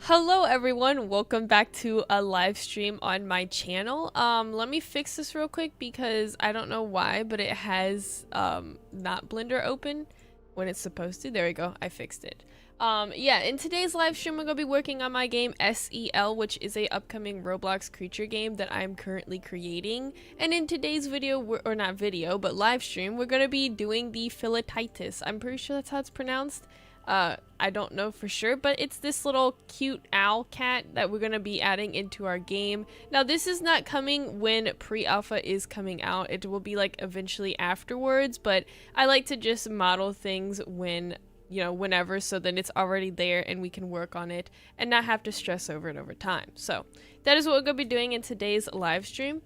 Hello everyone, welcome back to a live stream on my channel. Let me fix this real quick because I don't know why, but it has not Blender open when it's supposed to. There we go, I fixed it. Yeah, in today's live stream we're gonna be working on my game SEL, which is a upcoming Roblox creature game that I'm currently creating. And in today's video, or not video, but live stream, we're gonna be doing the Felitytus. I'm pretty sure that's how it's pronounced. I don't know for sure, but it's this little cute owl cat that we're going to be adding into our game. Now, this is not coming when pre-alpha is coming out. It will be like eventually afterwards, but I like to just model things when, whenever, so then it's already there and we can work on it and not have to stress over it over time. So that is what we're going to be doing in today's live stream.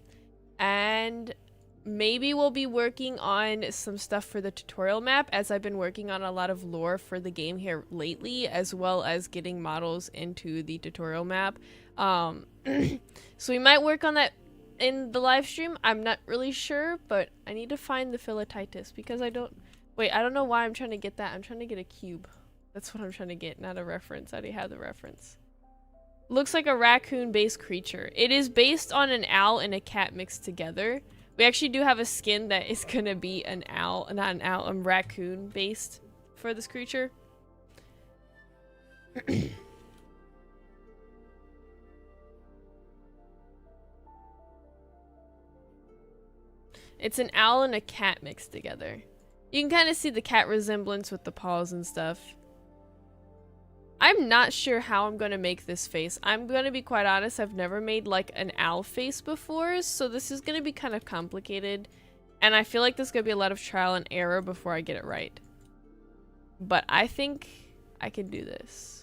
And maybe we'll be working on some stuff for the tutorial map, as I've been working on a lot of lore for the game here lately, as well as getting models into the tutorial map. So we might work on that in the live stream. I'm not really sure, but I need to find the Felitytus because I don't know why I'm trying to get that. I'm trying to get a cube. That's what I'm trying to get, not a reference. I already have the reference. Looks like a raccoon-based creature. It is based on an owl and a cat mixed together. We actually do have a skin that is gonna be an owl, not an owl, raccoon based for this creature. It's an owl and a cat mixed together. You can kind of see the cat resemblance with the paws and stuff. I'm not sure how I'm going to make this face. I'm going to be quite honest, I've never made like an owl face before, so this is going to be kind of complicated. And I feel like there's going to be a lot of trial and error before I get it right. But I think I can do this.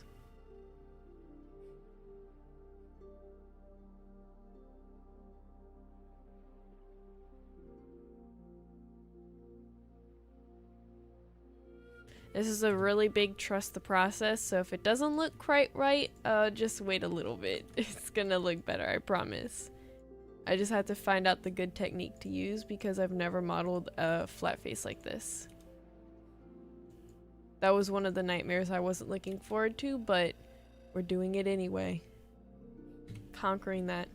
This is a really big trust the process, so if it doesn't look quite right, just wait a little bit. It's gonna look better, I promise. I just had to find out the good technique to use because I've never modeled a flat face like this. That was one of the nightmares I wasn't looking forward to, but we're doing it anyway. Conquering that.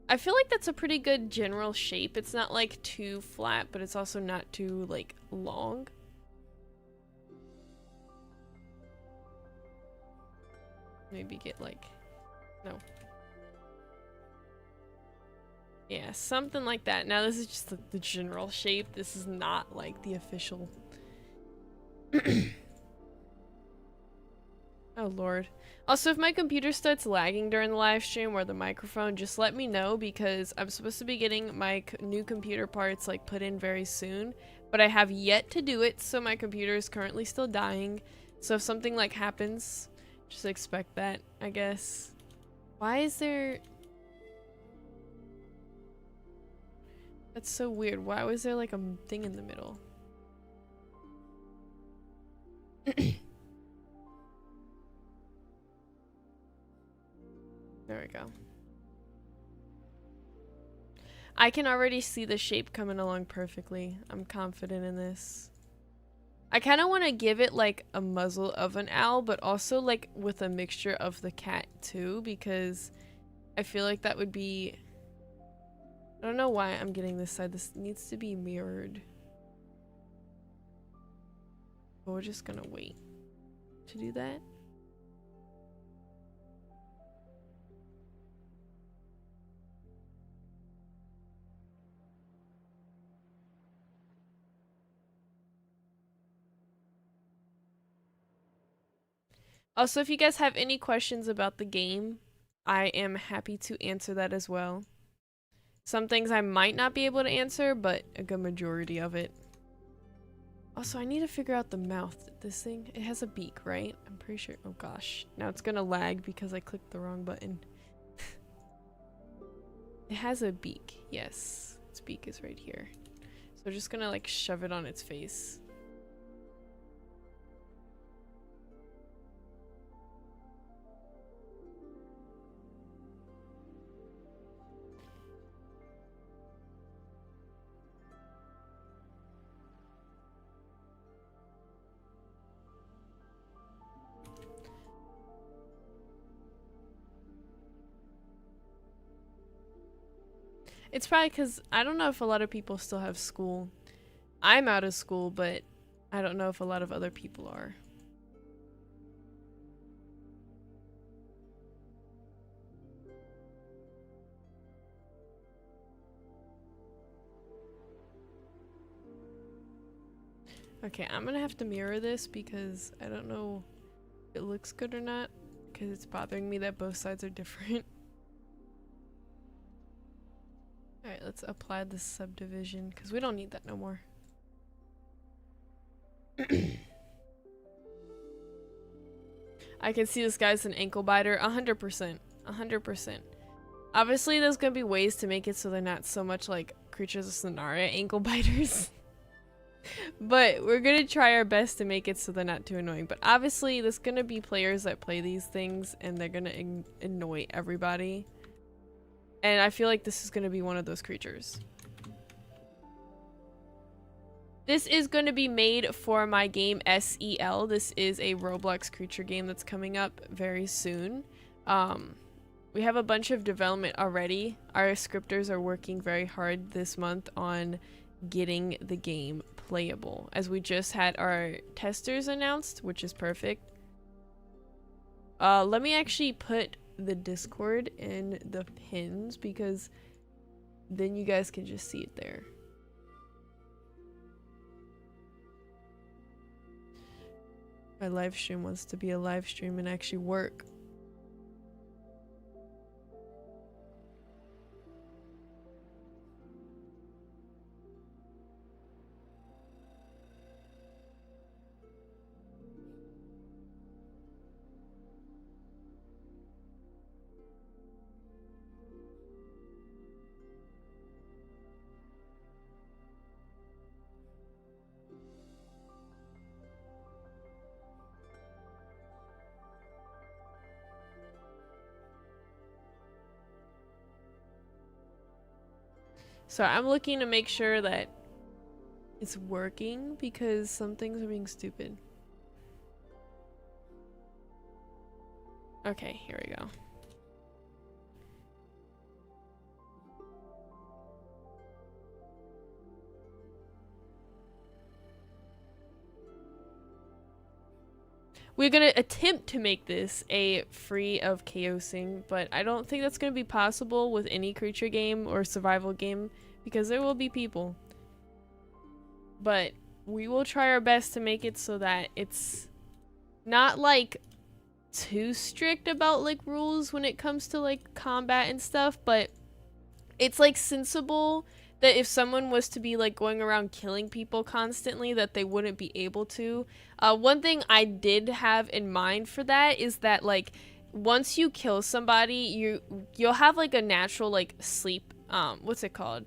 I feel like that's a pretty good general shape. It's not like too flat, but it's also not too like long. Maybe get like, no. Yeah, something like that. Now this is just the general shape. This is not like the official. Oh lord. Also, if my computer starts lagging during the live stream or the microphone, just let me know because I'm supposed to be getting my new computer parts like put in very soon, but I have yet to do it, so my computer is currently still dying. So if something like happens, just expect that, I guess. Why is there... That's so weird. Why was there like a thing in the middle? There we go. I can already see the shape coming along perfectly. I'm confident in this. I kind of want to give it like a muzzle of an owl, but also like with a mixture of the cat too, because I feel like that would be... I don't know why I'm getting this side. This needs to be mirrored. But we're just gonna wait to do that. Also, if you guys have any questions about the game, I am happy to answer that as well. Some things I might not be able to answer, but a good majority of it. Also, I need to figure out the mouth. This thing, it has a beak, right? I'm pretty sure. Oh gosh. Now it's gonna lag because I clicked the wrong button. It has a beak. Yes. Its beak is right here. So we're just gonna like shove it on its face. It's probably because I don't know if a lot of people still have school. I'm out of school, but I don't know if a lot of other people are. Okay, I'm gonna have to mirror this because I don't know if it looks good or not, because it's bothering me that both sides are different. Alright, let's apply this subdivision because we don't need that no more. I can see this guy's an ankle biter. 100%. 100%. Obviously, there's gonna be ways to make it so they're not so much like creatures of Sonaria ankle biters. But we're gonna try our best to make it so they're not too annoying. But obviously, there's gonna be players that play these things and they're gonna annoy everybody. And I feel like this is gonna be one of those creatures. This is going to be made for my game SEL. This is a Roblox creature game that's coming up very soon. We have a bunch of development already. Our scripters are working very hard this month on getting the game playable, as we just had our testers announced, which is perfect. Let me actually put the Discord in the pins because then you guys can just see it there. My live stream wants to be a live stream and actually work. So I'm looking to make sure that it's working because some things are being stupid. Okay, here we go. We're gonna attempt to make this a free of chaosing, but I don't think that's gonna be possible with any creature game or survival game because there will be people. But we will try our best to make it so that it's not like too strict about like rules when it comes to like combat and stuff, but it's like sensible that if someone was to be like going around killing people constantly that they wouldn't be able to. One thing I did have in mind for that is that like once you kill somebody, you'll have like a natural like sleep, what's it called?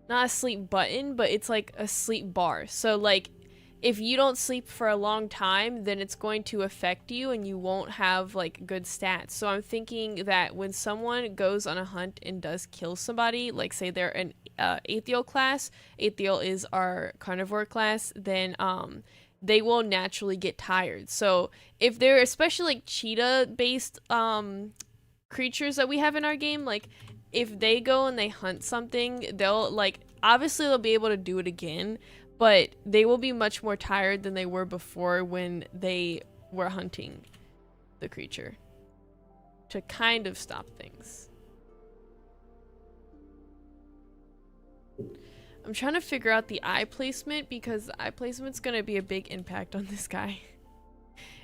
Not a sleep button, but it's like a sleep bar. So like if you don't sleep for a long time, then it's going to affect you and you won't have like good stats. So I'm thinking that when someone goes on a hunt and does kill somebody, like say they're an Aethial class, Aethial is our carnivore class, then they will naturally get tired. So if they're especially like cheetah based creatures that we have in our game, like if they go and they hunt something, they'll like obviously they'll be able to do it again, but they will be much more tired than they were before when they were hunting the creature to kind of stop things. I'm trying to figure out the eye placement because the eye placement's gonna be a big impact on this guy.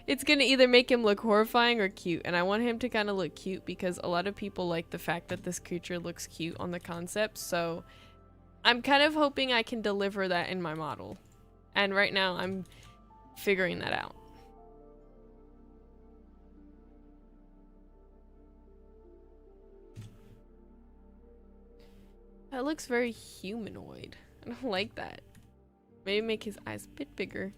It's gonna either make him look horrifying or cute, and I want him to kind of look cute because a lot of people like the fact that this creature looks cute on the concept, so I'm kind of hoping I can deliver that in my model. And right now I'm figuring that out. That looks very humanoid. I don't like that. Maybe make his eyes a bit bigger.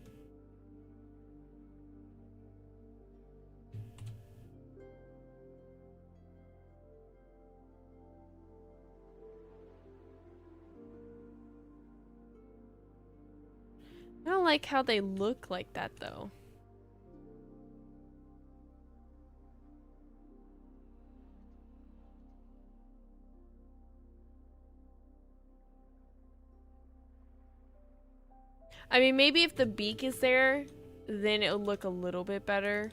I don't like how they look like that though. I mean, maybe if the beak is there, then it'll look a little bit better.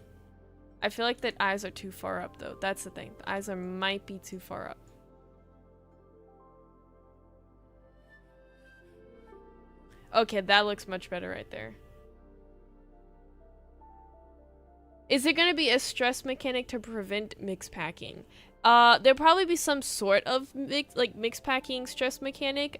I feel like the eyes are too far up, though. That's the thing. The eyes might be too far up. Okay, that looks much better right there. Is it going to be a stress mechanic to prevent mix packing? There'll probably be some sort of mix packing stress mechanic.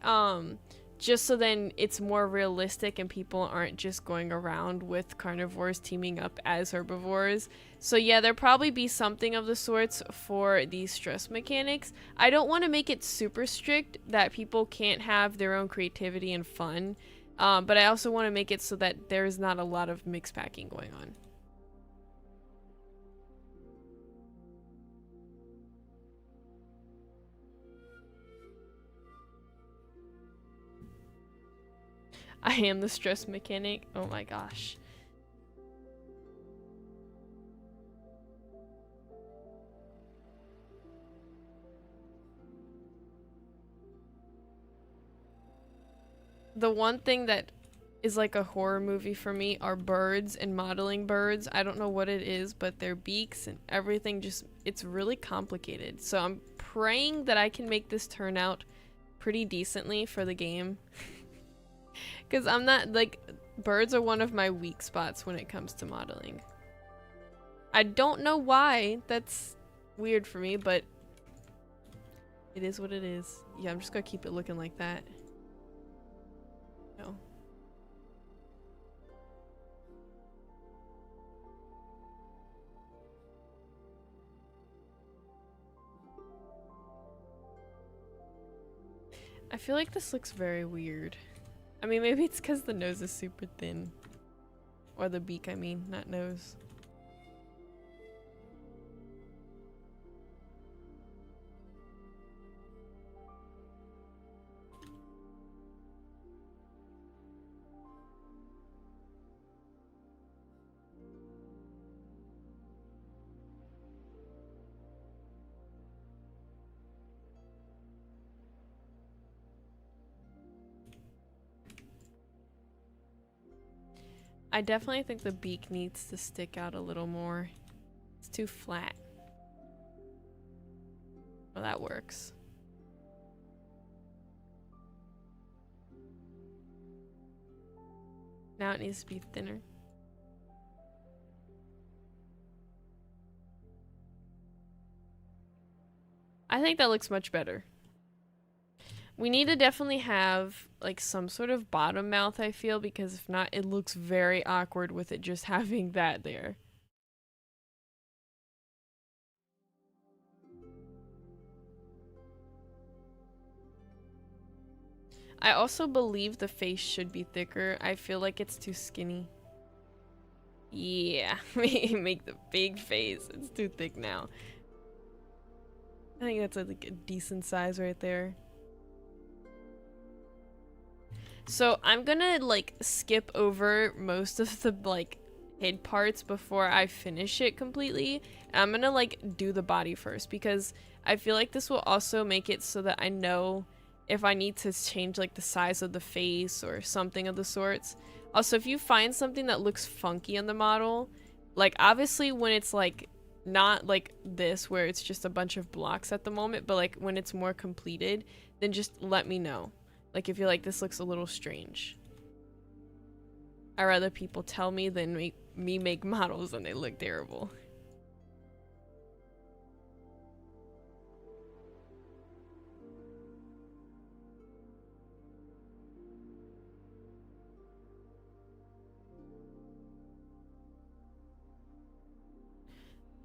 Just so then it's more realistic and people aren't just going around with carnivores teaming up as herbivores. So yeah, there'll probably be something of the sorts for these stress mechanics. I don't want to make it super strict that people can't have their own creativity and fun. But I also want to make it so that there's not a lot of mix packing going on. I am the stress mechanic. Oh my gosh. The one thing that is like a horror movie for me are birds and modeling birds. I don't know what it is, but their beaks and everything just, it's really complicated. So I'm praying that I can make this turn out pretty decently for the game. Because I'm not, like, birds are one of my weak spots when it comes to modeling. I don't know why. That's weird for me, but it is what it is. Yeah, I'm just gonna keep it looking like that. No. I feel like this looks very weird. I mean, maybe it's because the nose is super thin. Or the beak, I mean, not nose. I definitely think the beak needs to stick out a little more. It's too flat. Well, that works. Now it needs to be thinner. I think that looks much better. We need to definitely have like some sort of bottom mouth, I feel, because if not, it looks very awkward with it just having that there. I also believe the face should be thicker. I feel like it's too skinny. Yeah, make the big face. It's too thick now. I think that's like a decent size right there. So I'm gonna like skip over most of the like head parts before I finish it completely. And I'm gonna like do the body first because I feel like this will also make it so that I know if I need to change like the size of the face or something of the sorts. Also, if you find something that looks funky on the model, like obviously when it's like not like this where it's just a bunch of blocks at the moment, but like when it's more completed, then just let me know. Like if you're like, this looks a little strange. I'd rather people tell me than me make models and they look terrible.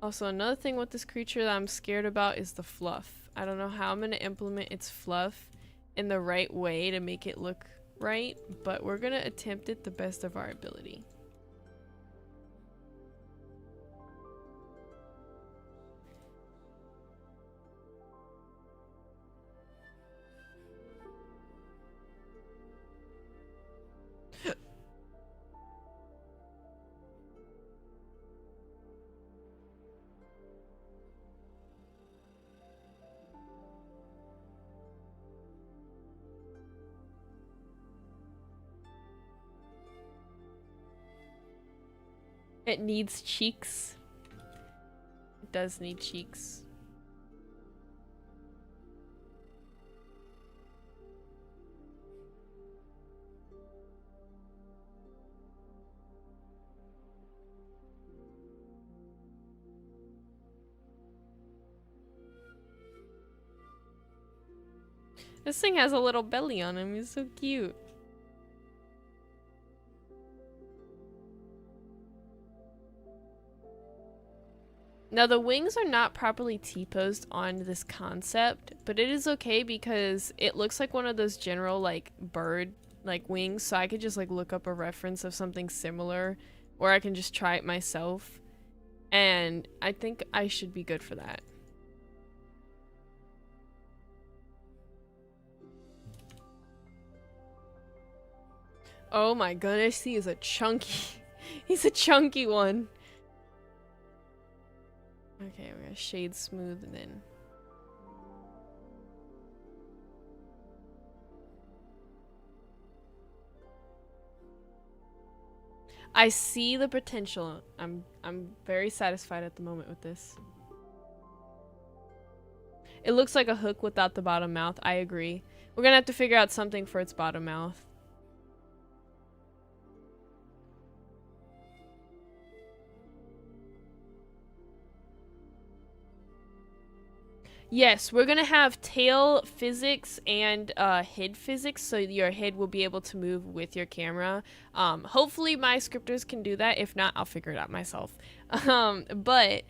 Also, another thing with this creature that I'm scared about is the fluff. I don't know how I'm going to implement its fluff in the right way to make it look right, but we're going to attempt it the best of our ability. It needs cheeks. It does need cheeks. This thing has a little belly on him. He's so cute. Now the wings are not properly T-posed on this concept, but it is okay because it looks like one of those general like bird like wings, so I could just like look up a reference of something similar, or I can just try it myself, and I think I should be good for that. Oh my goodness, he is a chunky he's a chunky one. Okay, we're gonna shade smooth and then. I see the potential. I'm very satisfied at the moment with this. It looks like a hook without the bottom mouth. I agree. We're gonna have to figure out something for its bottom mouth. Yes, we're gonna have tail physics and head physics, so your head will be able to move with your camera. Hopefully my scripters can do that. If not, I'll figure it out myself. But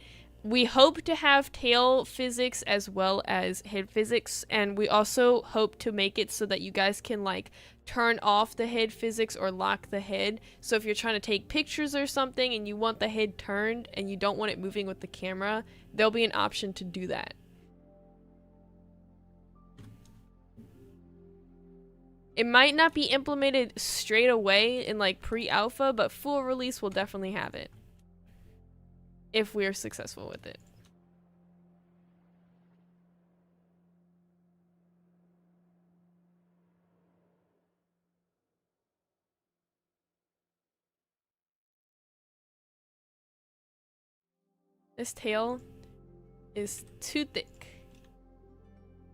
we hope to have tail physics as well as head physics, and we also hope to make it so that you guys can like turn off the head physics or lock the head. So if you're trying to take pictures or something and you want the head turned and you don't want it moving with the camera, there'll be an option to do that. It might not be implemented straight away in like pre-alpha, but full release will definitely have it. If we're successful with it. This tail is too thick.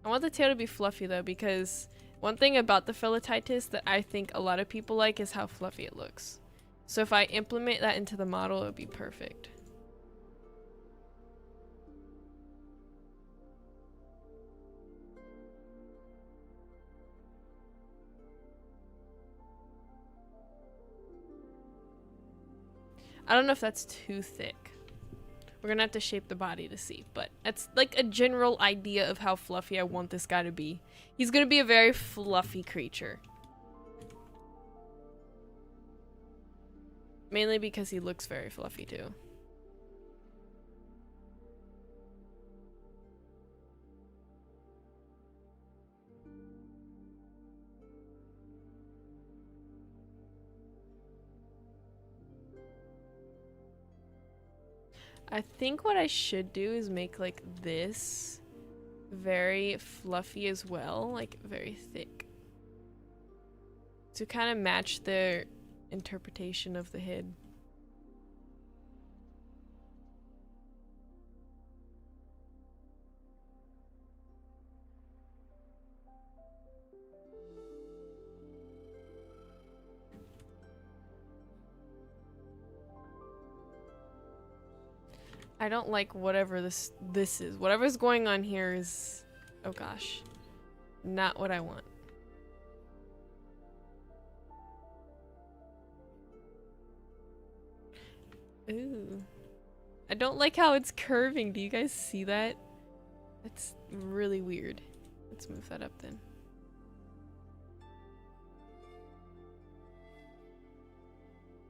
I want the tail to be fluffy though, because one thing about the Felitytus that I think a lot of people like is how fluffy it looks. So if I implement that into the model, it would be perfect. I don't know if that's too thick. We're gonna have to shape the body to see, but that's like a general idea of how fluffy I want this guy to be. He's gonna be a very fluffy creature. Mainly because he looks very fluffy too. I think what I should do is make like this very fluffy as well, like very thick. To kind of match their interpretation of the head. I don't like whatever this is. Whatever's going on here is, oh gosh, not what I want. Ooh. I don't like how it's curving. Do you guys see that? That's really weird. Let's move that up then.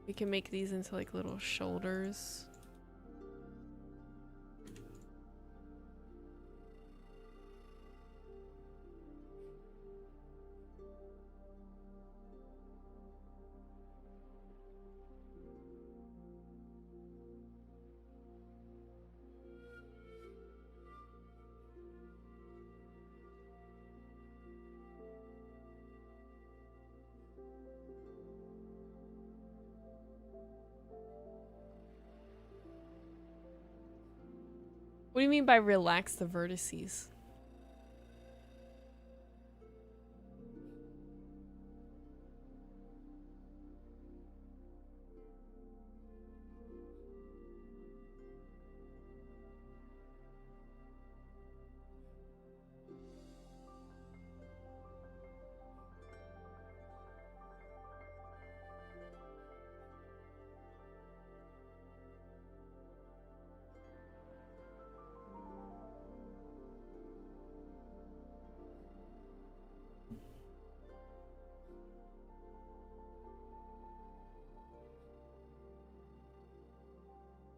We can make these into like little shoulders. What do you mean by relax the vertices?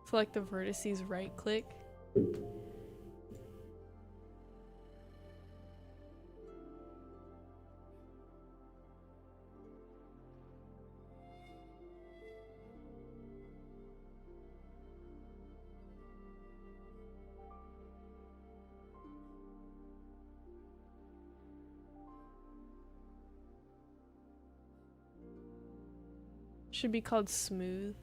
Select the vertices, right click. Should be called smooth.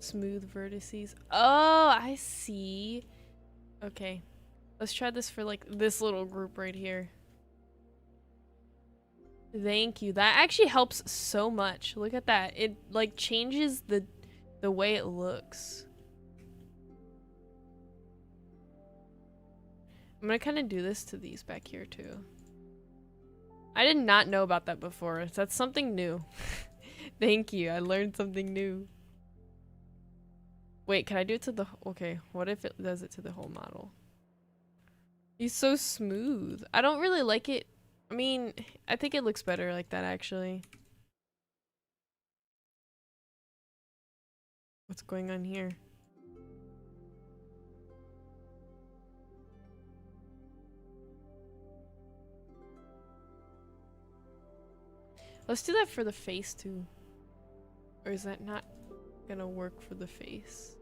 Smooth vertices. Oh, I see. Okay. Let's try this for like this little group right here. Thank you. That actually helps so much. Look at that. It like changes the way it looks. I'm gonna kind of do this to these back here too. I did not know about that before. That's something new. Thank you. I learned something new. Wait, can I do it to the... Okay, what if it does it to the whole model? He's so smooth. I don't really like it. I mean, I think it looks better like that, actually. What's going on here? Let's do that for the face, too. Or is that not gonna work for the face?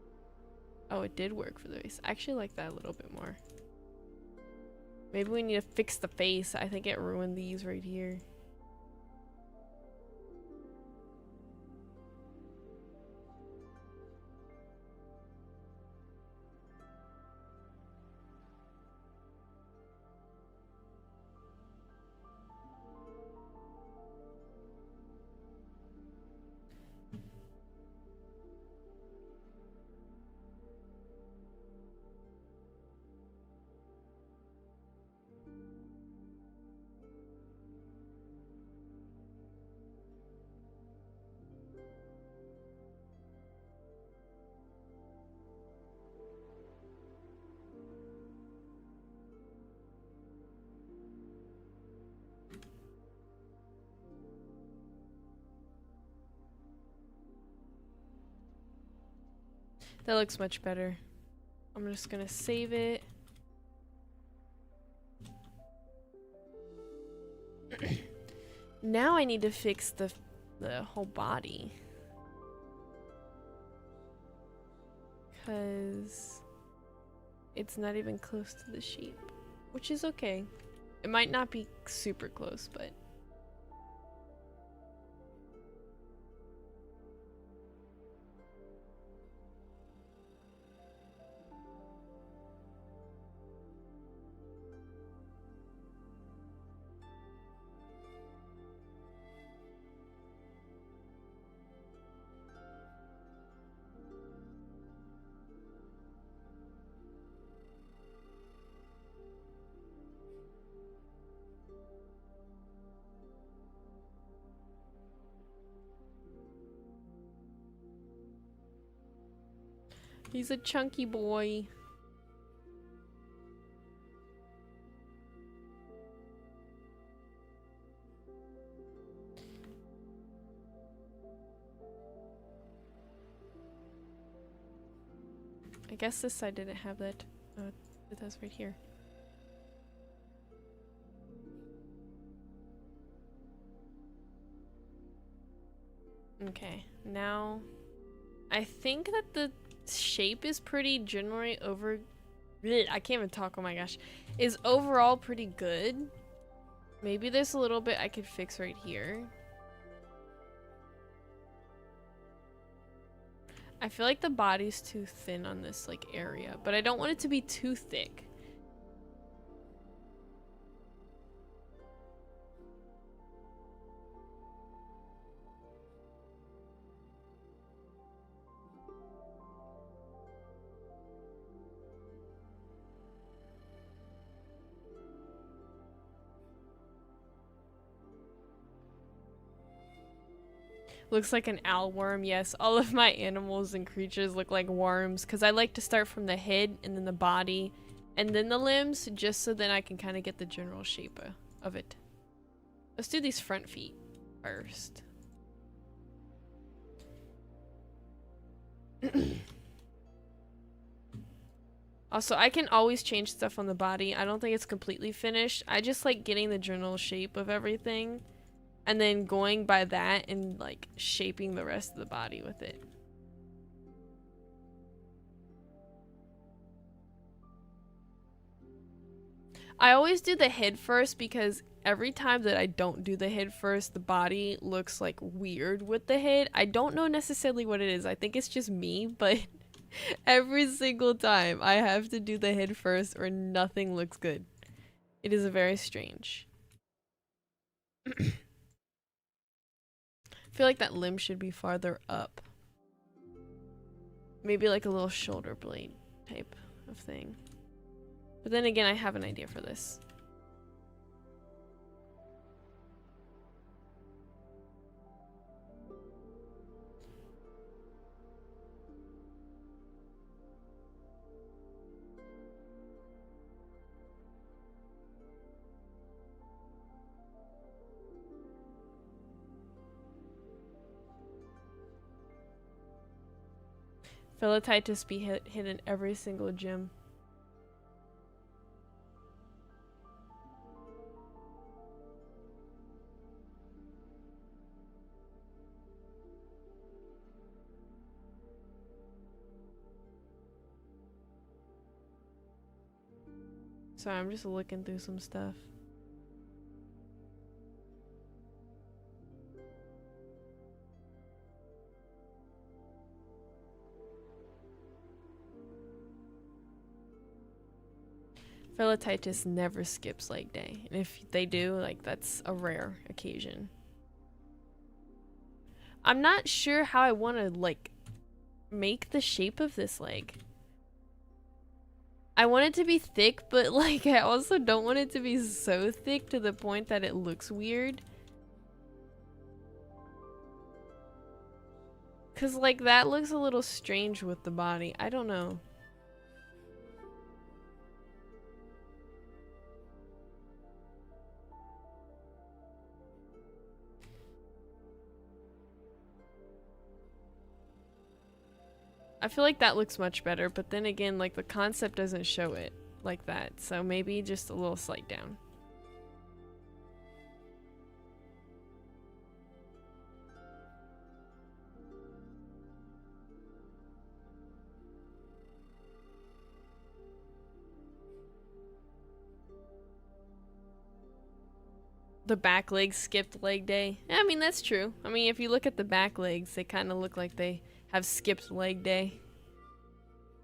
Oh, it did work for the face. I actually like that a little bit more. Maybe we need to fix the face. I think it ruined these right here. That looks much better. I'm just gonna save it. Now I need to fix the whole body. Because it's not even close to the sheep. Which is okay. It might not be super close, but... He's a chunky boy. I guess this side didn't have that. It does right here. Okay, now I think that the shape is pretty generally over... Blech, I can't even talk, oh my gosh. Is overall pretty good. Maybe there's a little bit I could fix right here. I feel like the body's too thin on this like area, but I don't want it to be too thick. Looks like an owl worm. Yes, all of my animals and creatures look like worms because I like to start from the head and then the body and then the limbs just so then I can kind of get the general shape of it. Let's do these front feet first. Also, I can always change stuff on the body. I don't think it's completely finished. I just like getting the general shape of everything. And then going by that and like shaping the rest of the body with it. I always do the head first because every time that I don't do the head first, the body looks like weird with the head. I don't know necessarily what it is. I think it's just me, but every single time I have to do the head first or nothing looks good. It is very strange. I feel like that limb should be farther up. Maybe like a little shoulder blade type of thing. But then again, I have an idea for this. Felitytus be hit in every single gym. Sorry, I'm just looking through some stuff. Felitytus never skips leg day. And if they do, like, that's a rare occasion. I'm not sure how I want to, like, make the shape of this leg. I want it to be thick, but, like, I also don't want it to be so thick to the point that it looks weird. Because, like, that looks a little strange with the body. I don't know. I feel like that looks much better, but then again, like, the concept doesn't show it like that. So maybe just a little slight down. The back legs skipped leg day. Yeah, I mean, that's true. I mean, if you look at the back legs, they kind of look like they have skipped leg day.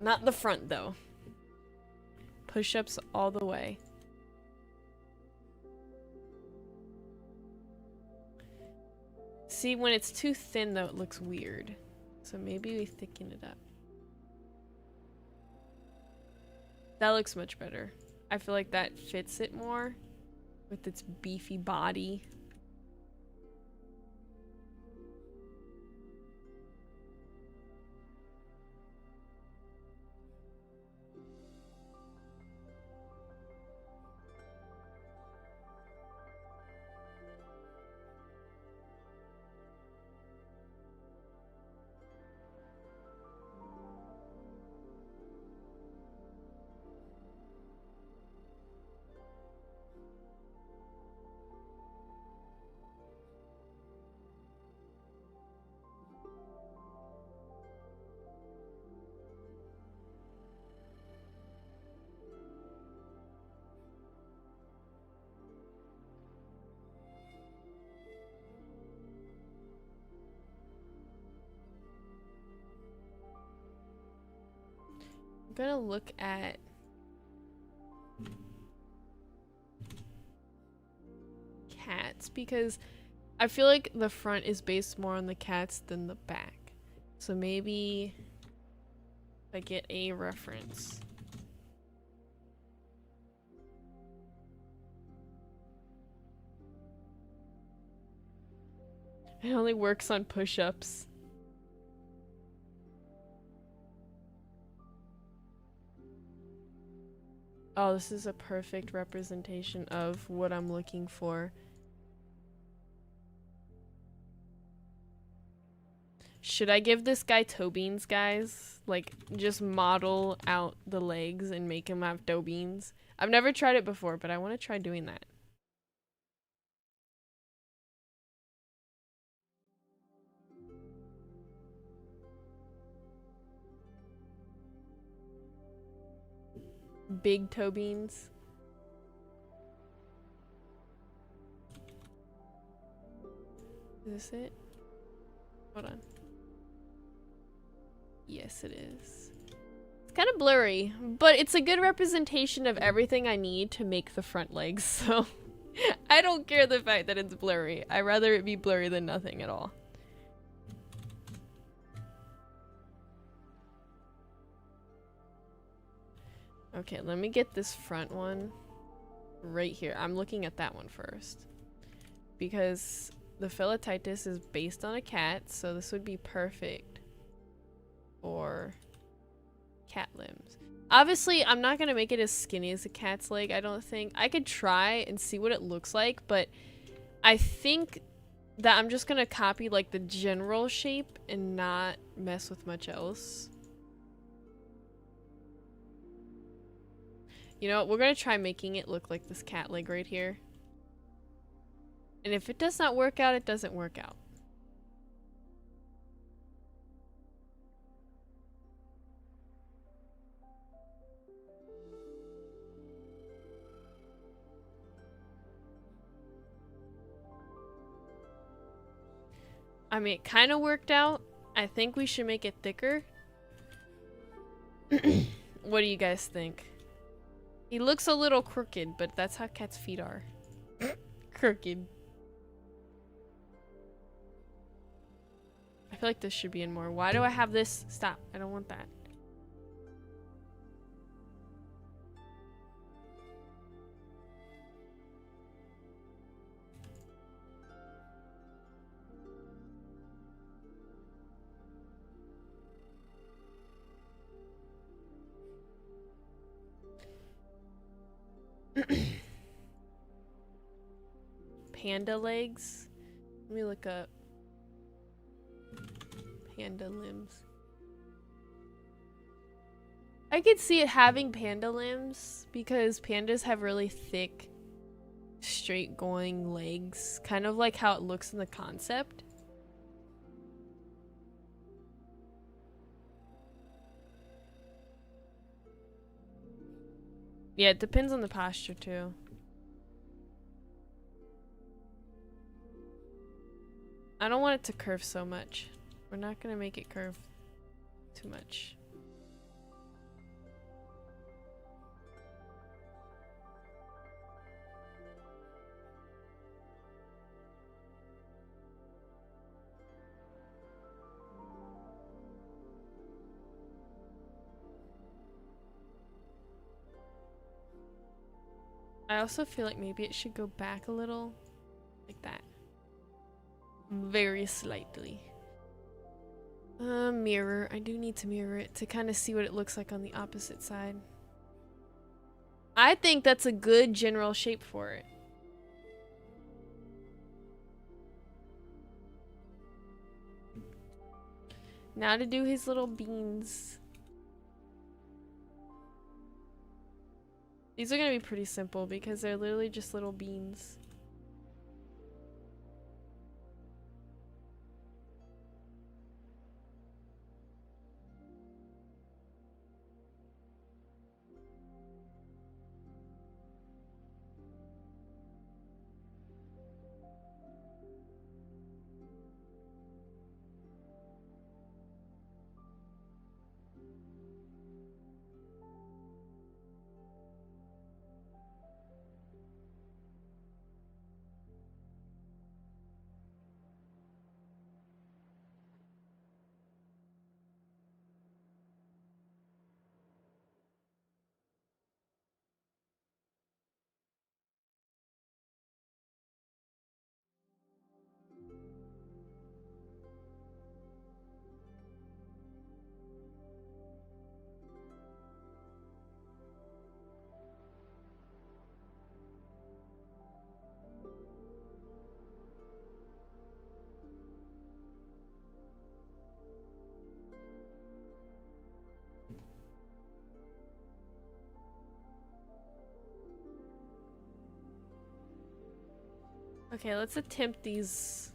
Not the front, though. Push-ups all the way. See, when it's too thin, though, it looks weird. So maybe we thicken it up. That looks much better. I feel like that fits it more with its beefy body. gonna look at cats because I feel like the front is based more on the cats than the back. So maybe if I get a reference. It only works on push-ups. Oh, this is a perfect representation of what I'm looking for. Should I give this guy toe beans, guys? Like, just model out the legs and make him have toe beans? I've never tried it before, but I want to try doing that. Big toe beans. Is this it? Hold on. Yes, it is. It's kind of blurry, but it's a good representation of everything I need to make the front legs, so I don't care the fact that it's blurry. I'd rather it be blurry than nothing at all. Okay, let me get this front one right here. I'm looking at that one first because the Felitytus is based on a cat, so this would be perfect for cat limbs. Obviously, I'm not gonna make it as skinny as a cat's leg, I don't think. I could try and see what it looks like, but I think that I'm just gonna copy like the general shape and not mess with much else. You know what? We're gonna try making it look like this cat leg right here. And if it does not work out, it doesn't work out. I mean, it kind of worked out. I think we should make it thicker. What do you guys think? He looks a little crooked, but that's how cats' feet are. Crooked. I feel like this should be in more. Why do I have this? Stop. I don't want that. Panda legs? Let me look up panda limbs. I could see it having panda limbs because pandas have really thick, straight going legs, kind of like how it looks in the concept. Yeah, it depends on the posture too. I don't want it to curve so much. We're not gonna make it curve too much. I also feel like maybe it should go back a little, like that. Very slightly. Mirror. I do need to mirror it to kind of see what it looks like on the opposite side. I think that's a good general shape for it. Now to do his little beans. These are gonna be pretty simple because they're literally just little beans. Okay, let's attempt these.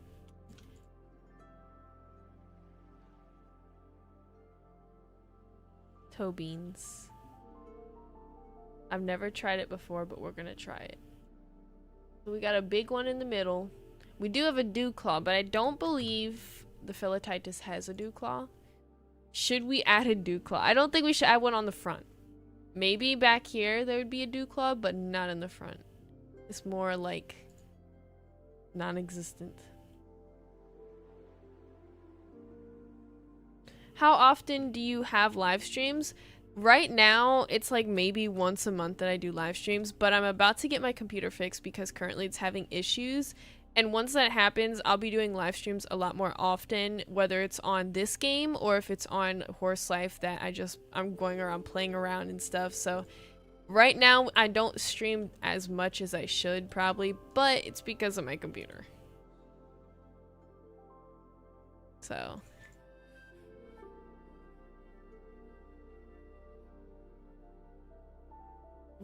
Toe beans. I've never tried it before, but we're gonna try it. So we got a big one in the middle. We do have a dew claw, but I don't believe the Felitytus has a dew claw. Should we add a dew claw? I don't think we should add one on the front. Maybe back here there would be a dew claw, but not in the front. It's more like non-existent. How often do you have live streams? Right now, it's like maybe once a month that I do live streams, but I'm about to get my computer fixed because currently it's having issues. And once that happens, I'll be doing live streams a lot more often, whether it's on this game or if it's on Horse Life that I'm going around playing around and stuff. So right now, I don't stream as much as I should probably, but it's because of my computer. So...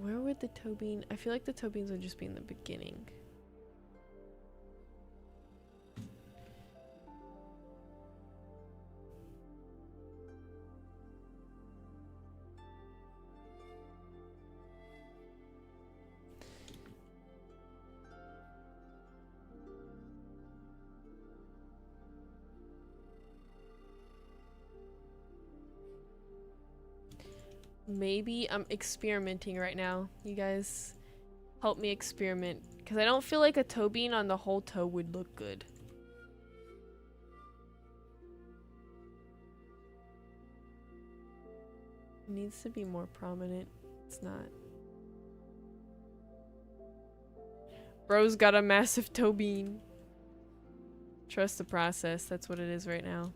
where would the toe bean? I feel like the toe beans would just be in the beginning. Maybe I'm experimenting right now. You guys help me experiment. Because I don't feel like a toe bean on the whole toe would look good. It needs to be more prominent. It's not. Bro's got a massive toe bean. Trust the process. That's what it is right now.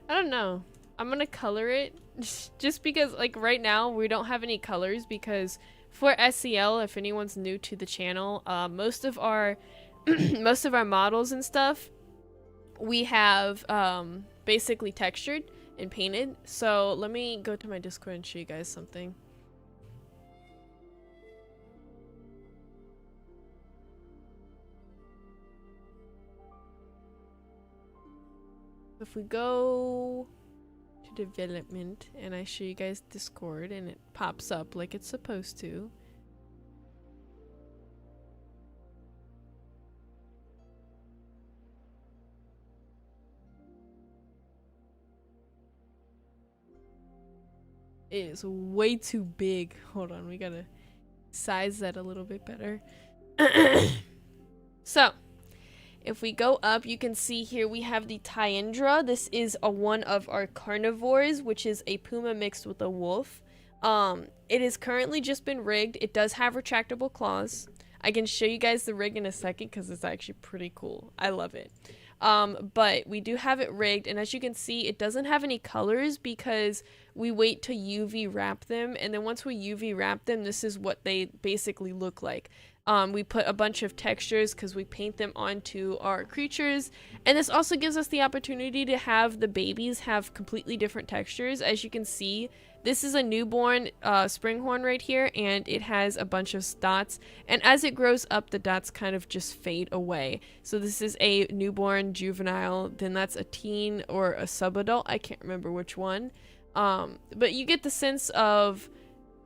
I don't know. I'm gonna color it just because like right now we don't have any colors because for SEL, if anyone's new to the channel, most of our most of our models and stuff we have basically textured and painted. So let me go to my Discord and show you guys something. If we go to development and I show you guys Discord and it pops up like it's supposed to. It is way too big. Hold on, we gotta size that a little bit better. So, if we go up, you can see here we have the Tyendra. This is one of our carnivores, which is a puma mixed with a wolf. It has currently just been rigged. It does have retractable claws. I can show you guys the rig in a second because it's actually pretty cool. I love it. But we do have it rigged, and as you can see, it doesn't have any colors because we wait to UV wrap them, and then once we UV wrap them, this is what they basically look like. We put a bunch of textures because we paint them onto our creatures, and this also gives us the opportunity to have the babies have completely different textures. As you can see, this is a newborn springhorn right here, and it has a bunch of dots, and as it grows up, the dots kind of just fade away. So this is a newborn juvenile, then that's a teen or a sub-adult, I can't remember which one. But you get the sense of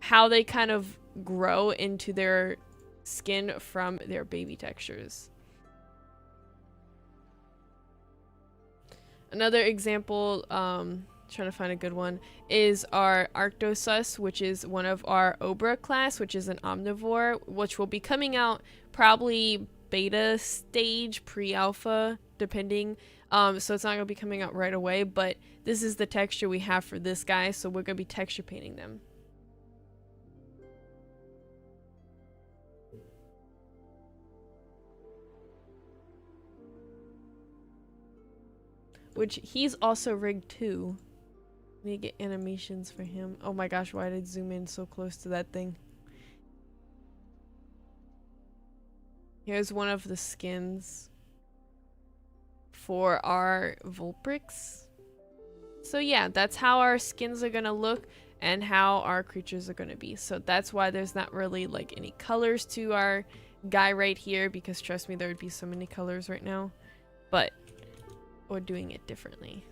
how they kind of grow into their skin from their baby textures. Another example, trying to find a good one, is our Arctosus, which is one of our Obra class, which is an omnivore, which will be coming out probably beta stage, pre-alpha, depending. So it's not going to be coming out right away, but this is the texture we have for this guy, so we're going to be texture painting them. which he's also rigged too. Need to get animations for him. Oh my gosh, why did I zoom in so close to that thing? Here's one of the skins for our Vulprix. So yeah, that's how our skins are gonna look and how our creatures are gonna be. So that's why there's not really like any colors to our guy right here, because trust me, there would be so many colors right now. But we're doing it differently.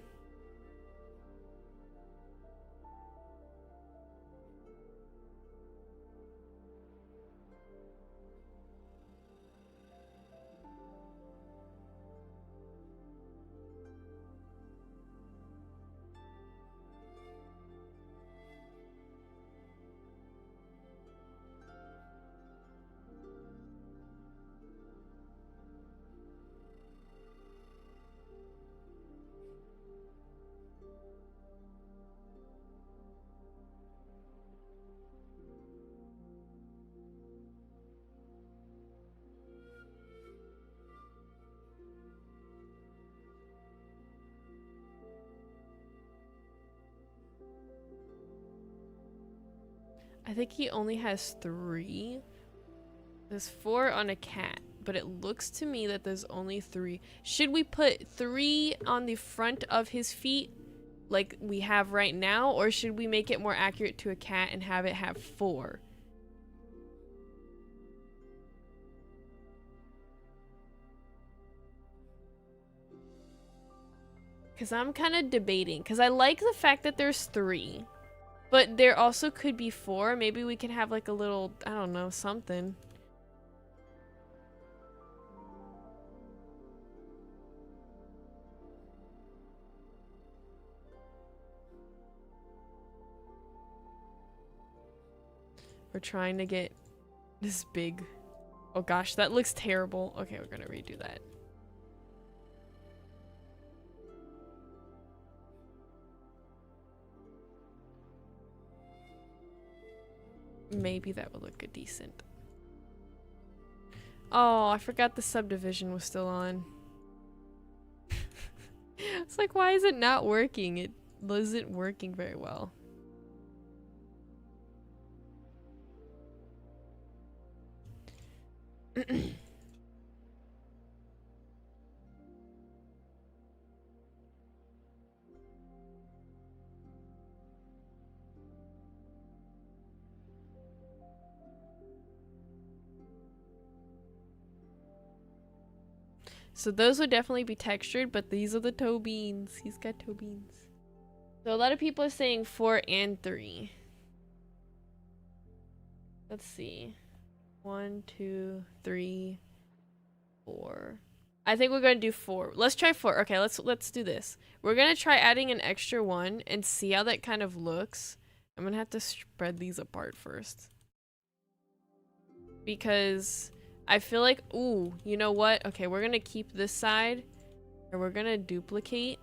I think he only has 3. There's 4 on a cat, but it looks to me that there's only 3. Should we put 3 on the front of his feet like we have right now, or should we make it more accurate to a cat and have it have 4? Because I'm kind of debating, because I like the fact that there's 3. But there also could be 4. Maybe we can have like a little, I don't know, something. We're trying to get this big. Oh gosh, that looks terrible. Okay, we're gonna redo that. Maybe that would look good, decent. Oh, I forgot the subdivision was still on. It's like, why is it not working? It wasn't working very well. So those would definitely be textured, but these are the toe beans. He's got toe beans. So a lot of people are saying 4 and 3. Let's see. 1, 2, 3, 4. I think we're gonna do 4. Let's try 4. Okay, let's do this. We're gonna try adding an extra 1 and see how that kind of looks. I'm gonna have to spread these apart first, because I feel like, ooh, you know what? Okay, we're gonna keep this side, and we're gonna duplicate,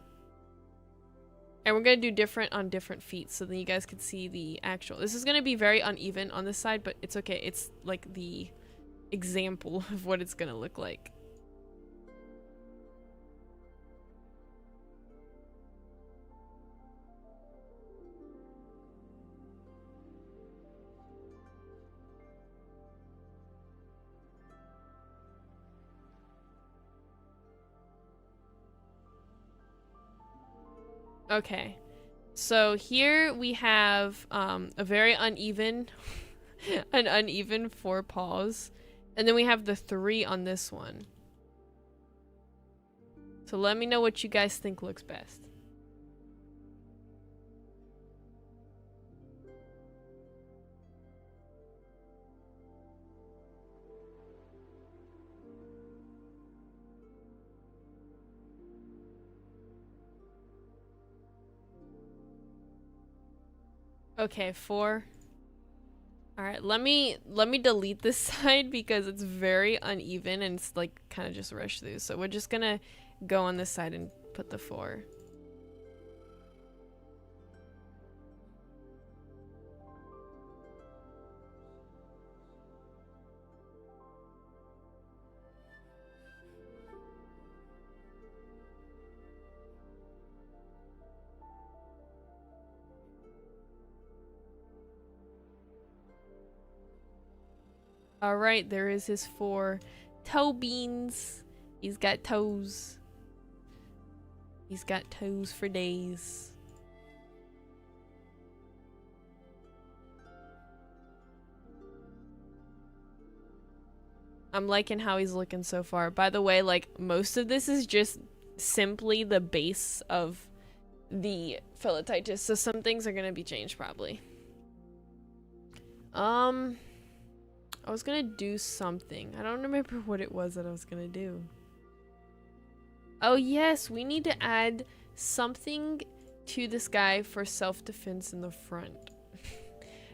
and we're gonna do different on different feet, so then you guys can see the actual. This is gonna be very uneven on this side, but it's okay. It's like the example of what it's gonna look like. Okay, so here we have a very uneven, an uneven 4 paws, and then we have the 3 on this one. So let me know what you guys think looks best. Okay, 4. All right, let me delete this side because it's very uneven and it's like kind of just rushed through. So we're just gonna go on this side and put the 4. Alright, there is his 4 toe beans. He's got toes. He's got toes for days. I'm liking how he's looking so far. By the way, like, most of this is just simply the base of the Felitytus, so some things are gonna be changed probably. I was gonna do something. I don't remember what it was that I was gonna do. Oh yes, we need to add something to this guy for self-defense in the front.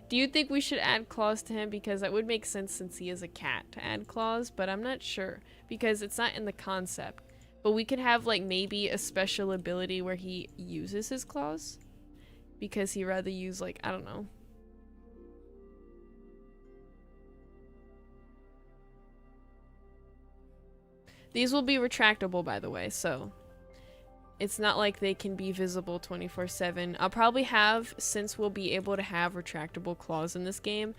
Do you think we should add claws to him? Because that would make sense since he is a cat to add claws, but I'm not sure because it's not in the concept. But we could have like maybe a special ability where he uses his claws because he'd rather use like, I don't know. These will be retractable, by the way, so it's not like they can be visible 24/7. I'll probably have, since we'll be able to have retractable claws in this game,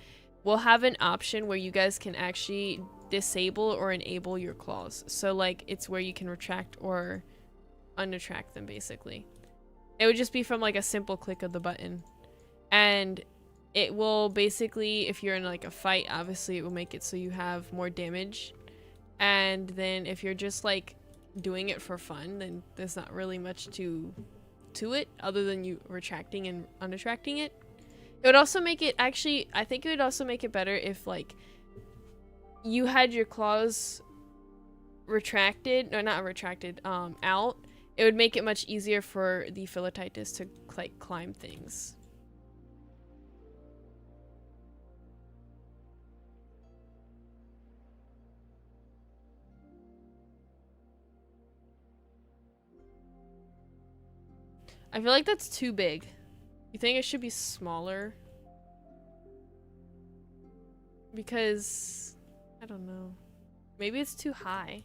we'll have an option where you guys can actually disable or enable your claws. So like it's where you can retract or unretract them basically. It would just be from like a simple click of the button. And it will basically, if you're in like a fight, obviously it will make it so you have more damage. And then if you're just like doing it for fun, then there's not really much to it other than you retracting and unretracting it. It would also make it, actually, I think it would also make it better if like you had your claws retracted, or not retracted, out. It would make it much easier for the Felitytus to like climb things. I feel like that's too big. You think it should be smaller? Because, I don't know. Maybe it's too high.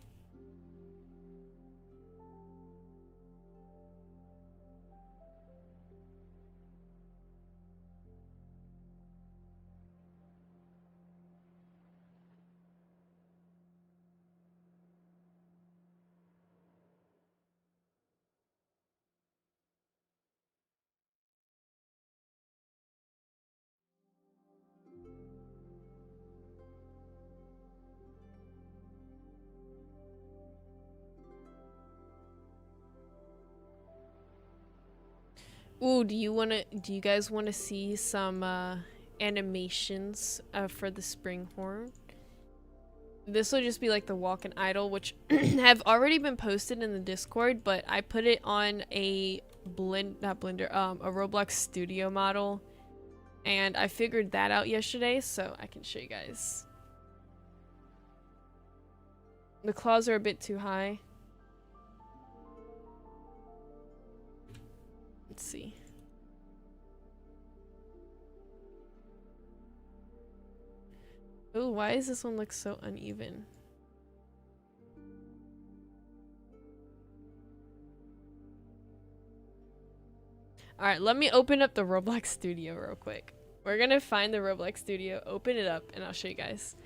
Ooh, do you guys wanna see some animations for the spring horn? This will just be like the walk and idle, which have already been posted in the Discord, but I put it on a a Roblox Studio model, and I figured that out yesterday, so I can show you guys. The claws are a bit too high. Let's see. Oh, why does this one look so uneven? Alright, let me open up the Roblox Studio real quick. We're gonna find the Roblox Studio, open it up, and I'll show you guys.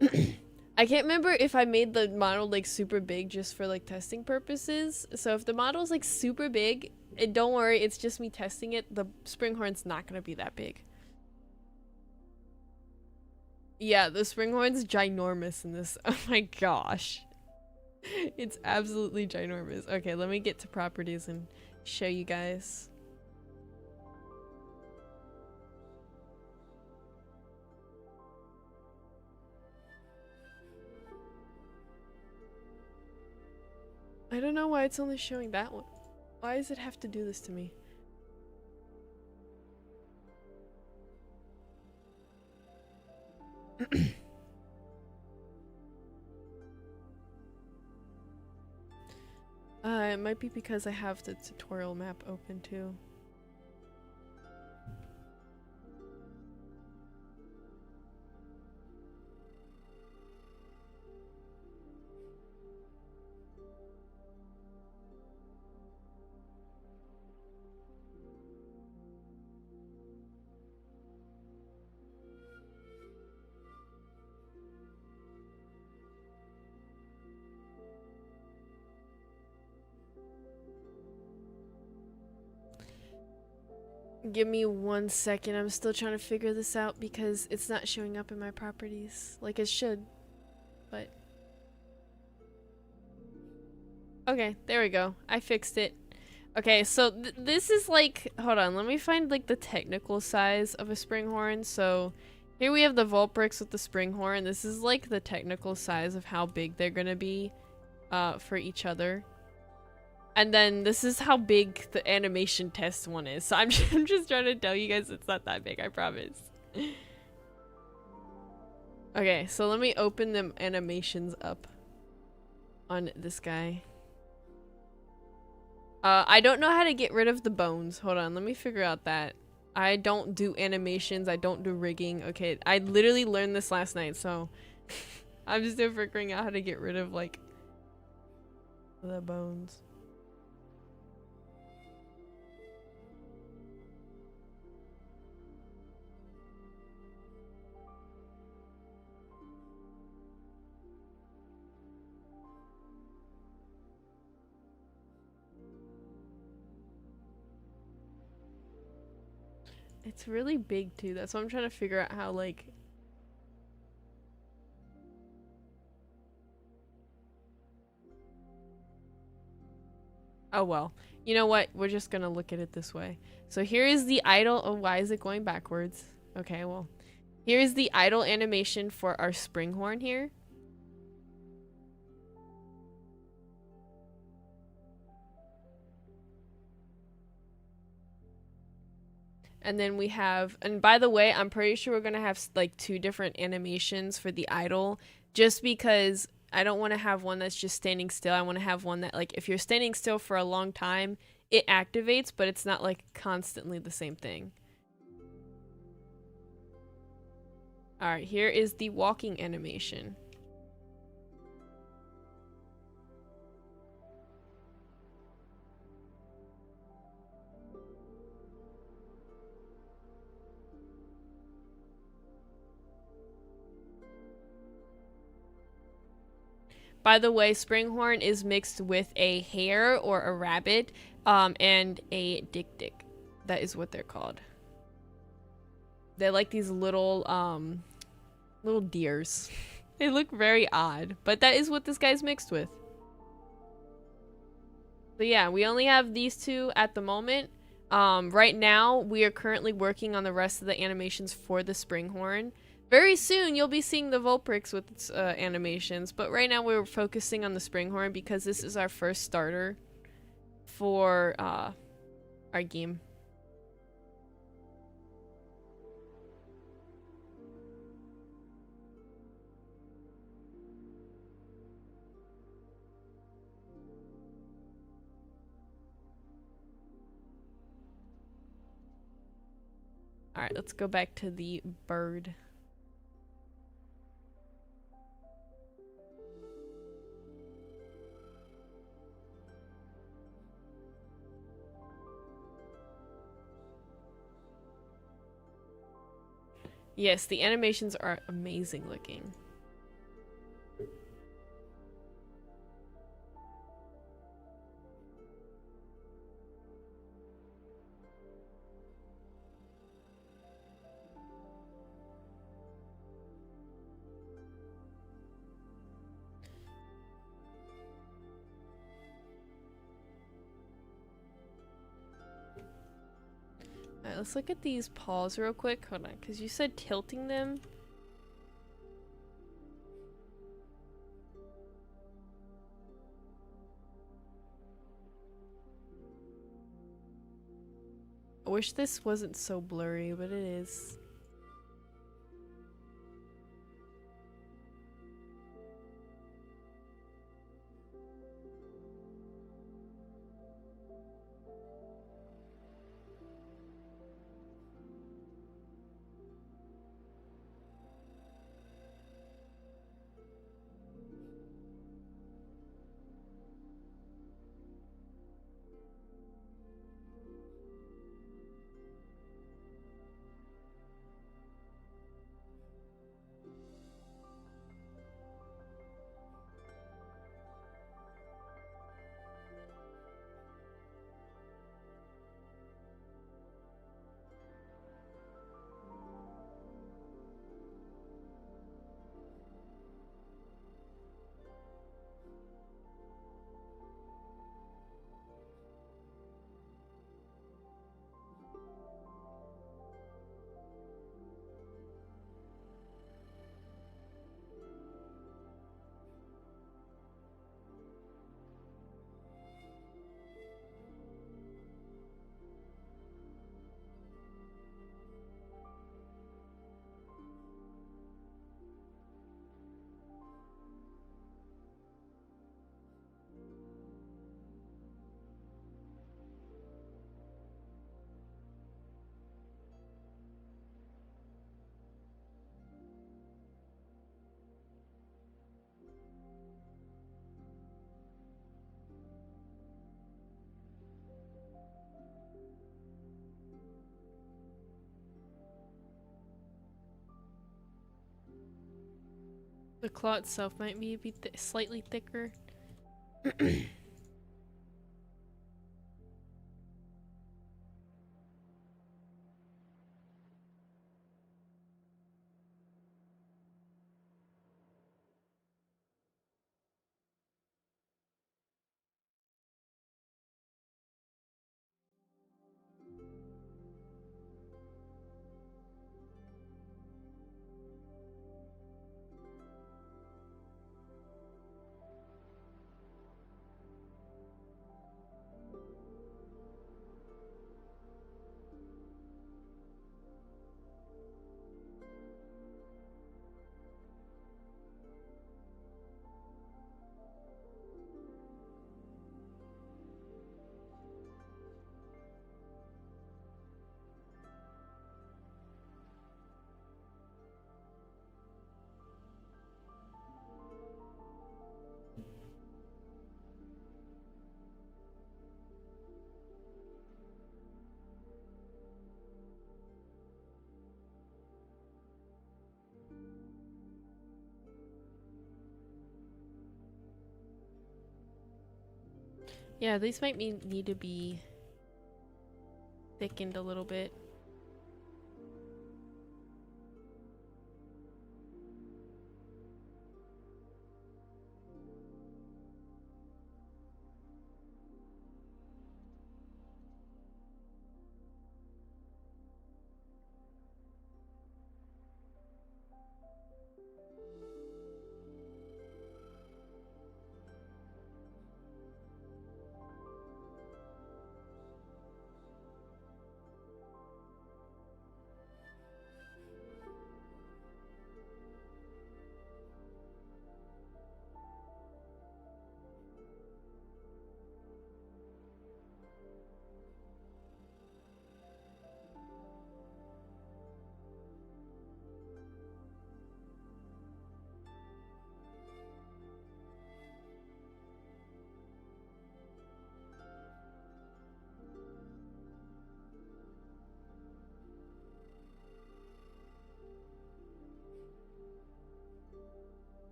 I can't remember if I made the model like super big just for like testing purposes. So if the model's like super big, don't worry, it's just me testing it. The spring horn's not gonna be that big. Yeah, the spring horn's ginormous in this. Oh my gosh. It's absolutely ginormous. Okay, let me get to properties and show you guys. I don't know why it's only showing that one. Why does it have to do this to me? It might be because I have the tutorial map open too. Give me 1 second. I'm still trying to figure this out because it's not showing up in my properties like it should. But okay, there we go. I fixed it. Okay, so this is like, hold on, let me find like the technical size of a springhorn. So here we have the Vulprix with the springhorn. This is like the technical size of how big they're gonna be for each other. And then this is how big the animation test one is. So I'm just trying to tell you guys it's not that big, I promise. Okay, so let me open the animations up on this guy. I don't know how to get rid of the bones. Hold on, let me figure out that. I don't do animations, I don't do rigging. Okay, I literally learned this last night, so I'm just still figuring out how to get rid of like the bones. It's really big too. That's why I'm trying to figure out how like oh well. You know what? We're just gonna look at it this way. So here is the idle. Oh, why is it going backwards? Okay, well. Here is the idle animation for our springhorn here. And then we have, and by the way, I'm pretty sure we're gonna have like 2 different animations for the idle, just because I don't want to have one that's just standing still. I want to have one that like if you're standing still for a long time, it activates, but it's not like constantly the same thing. Alright, here is the walking animation. By the way, springhorn is mixed with a hare or a rabbit, and a dick. That is what they're called. They're like these little deers. They look very odd, but that is what this guy's mixed with. So yeah, we only have these 2 at the moment. Right now, we are currently working on the rest of the animations for the springhorn. Very soon, you'll be seeing the Vulprix with its animations, but right now we're focusing on the springhorn because this is our first starter for our game. Alright, let's go back to the bird. Yes, the animations are amazing looking. Alright, let's look at these paws real quick. Hold on, because you said tilting them. I wish this wasn't so blurry, but it is. The claw itself might be a bit slightly thicker. Yeah, these might need to be thickened a little bit.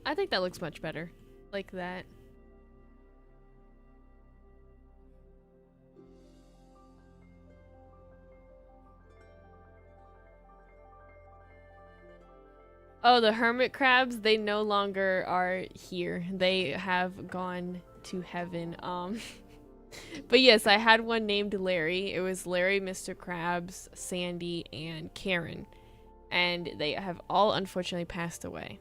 I think that looks much better. Like that. Oh, the hermit crabs, they no longer are here. They have gone to heaven. But yes, I had one named Larry. It was Larry, Mr. Krabs, Sandy, and Karen. And they have all unfortunately passed away.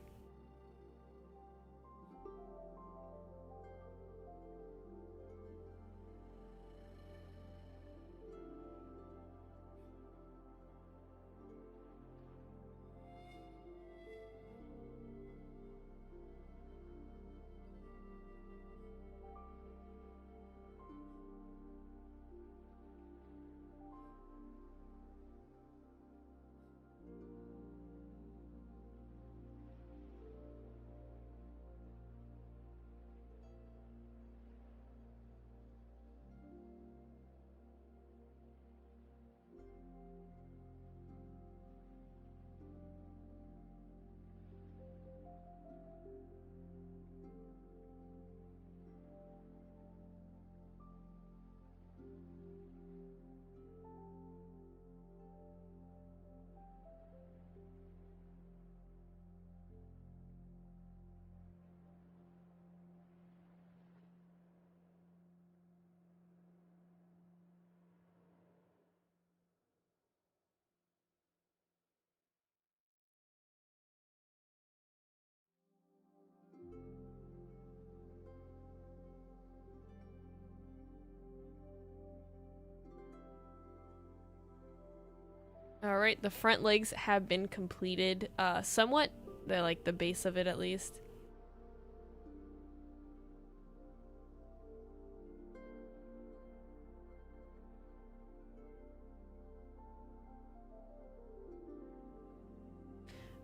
All right, the front legs have been completed, somewhat. They're like the base of it at least.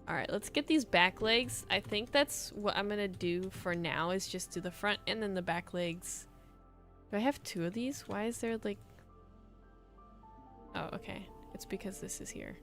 All right, let's get these back legs. I think that's what I'm gonna do for now, is just do the front and then the back legs. Do I have two of these? Why is there like... Oh, okay. It's because this is here.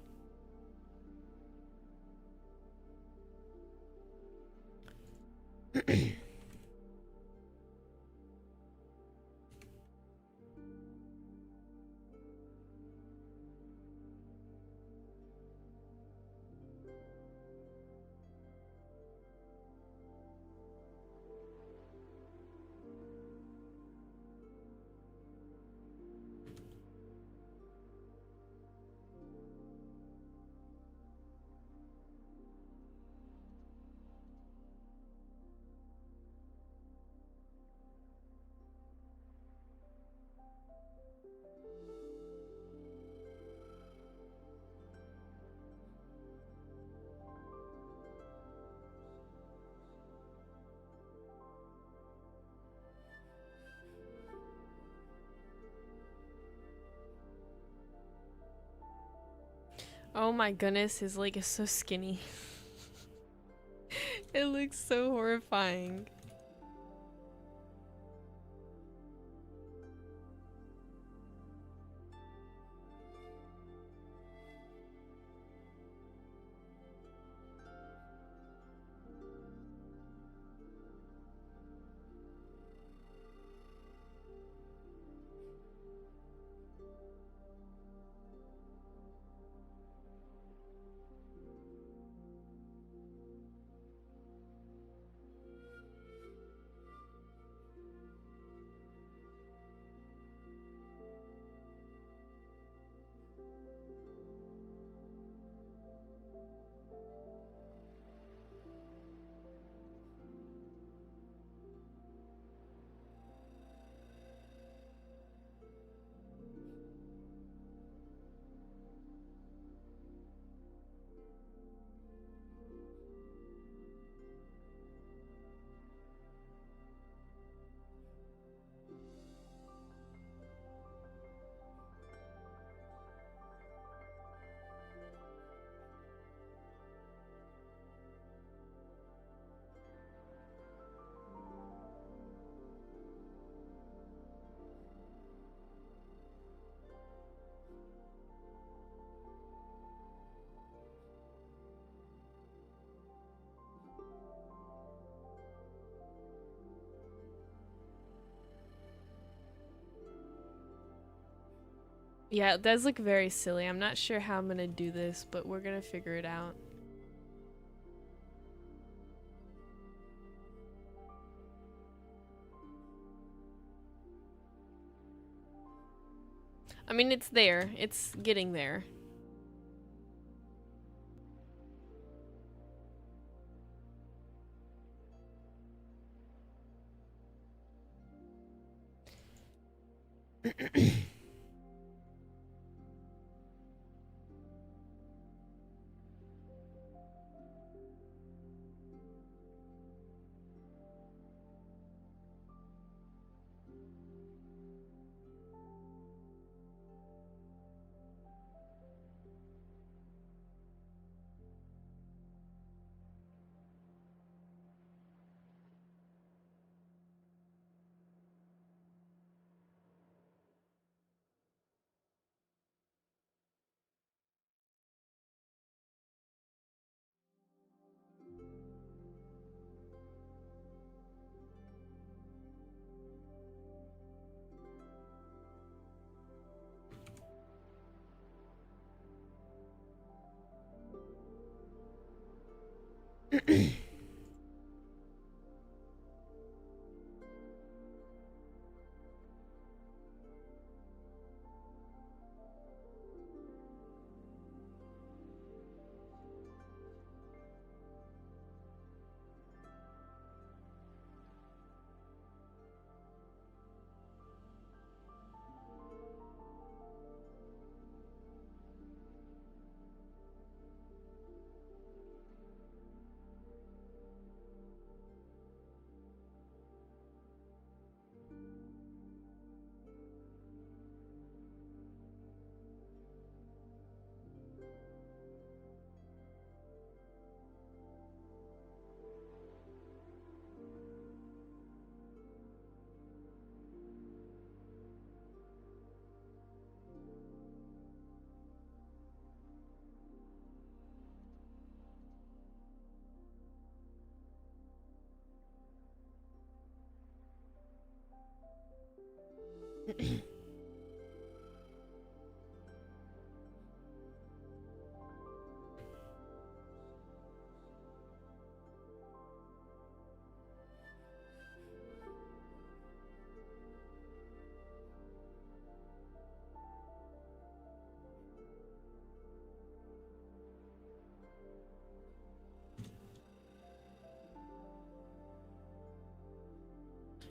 Oh my goodness, his leg is so skinny. It looks so horrifying. Yeah, it does look very silly. I'm not sure how I'm gonna do this, but we're gonna figure it out. I mean, it's there. It's getting there.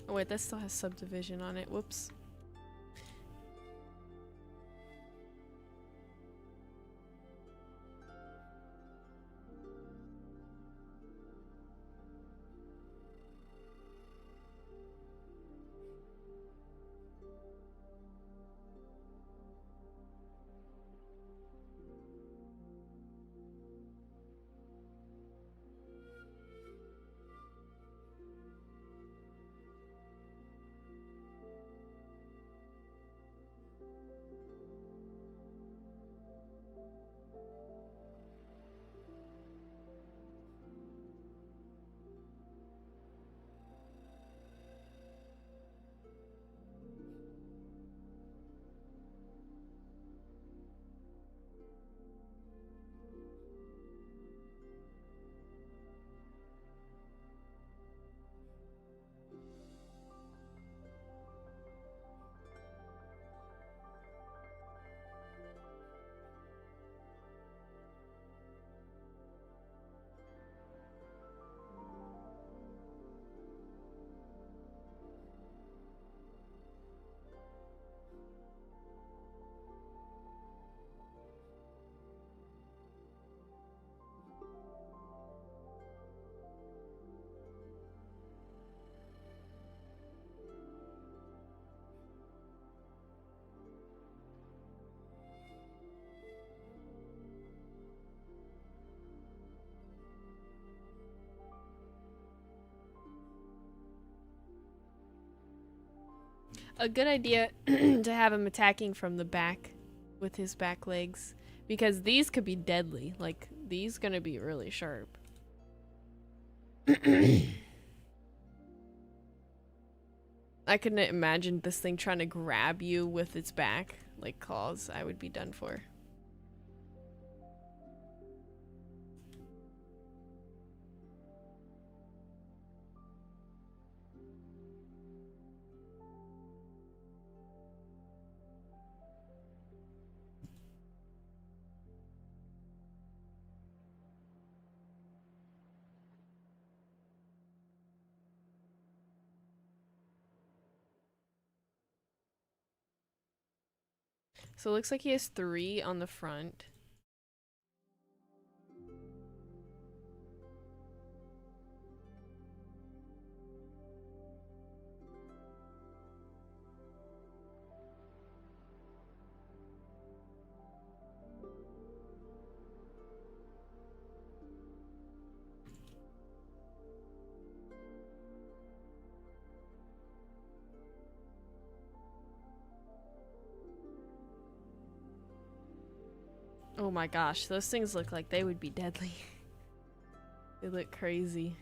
Oh wait, that still has subdivision on it. Whoops. A good idea to have him attacking from the back with his back legs, because these could be deadly. Like, these gonna be really sharp. I couldn't imagine this thing trying to grab you with its back, like claws. I would be done for. So it looks like he has 3 on the front. Oh my gosh, those things look like they would be deadly. They look crazy.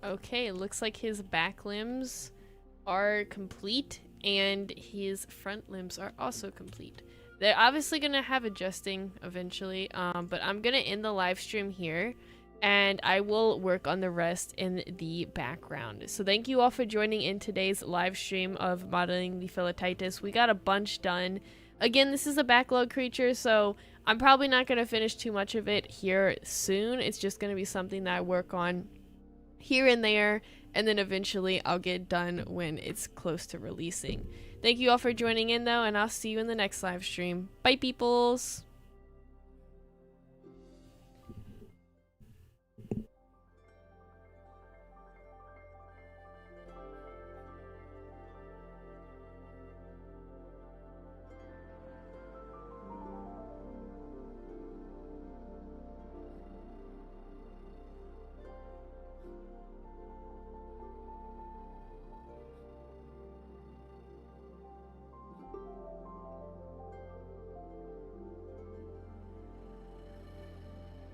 Okay, it looks like his back limbs are complete and his front limbs are also complete. They're obviously gonna have adjusting eventually, but I'm gonna end the live stream here and I will work on the rest in the background. So thank you all for joining in today's live stream of modeling the Felitytus. We got a bunch done. Again, this is a backlog creature, so I'm probably not gonna finish too much of it here soon. It's just gonna be something that I work on here and there, and then eventually I'll get done when it's close to releasing. Thank you all for joining in though, and I'll see you in the next live stream. Bye peoples!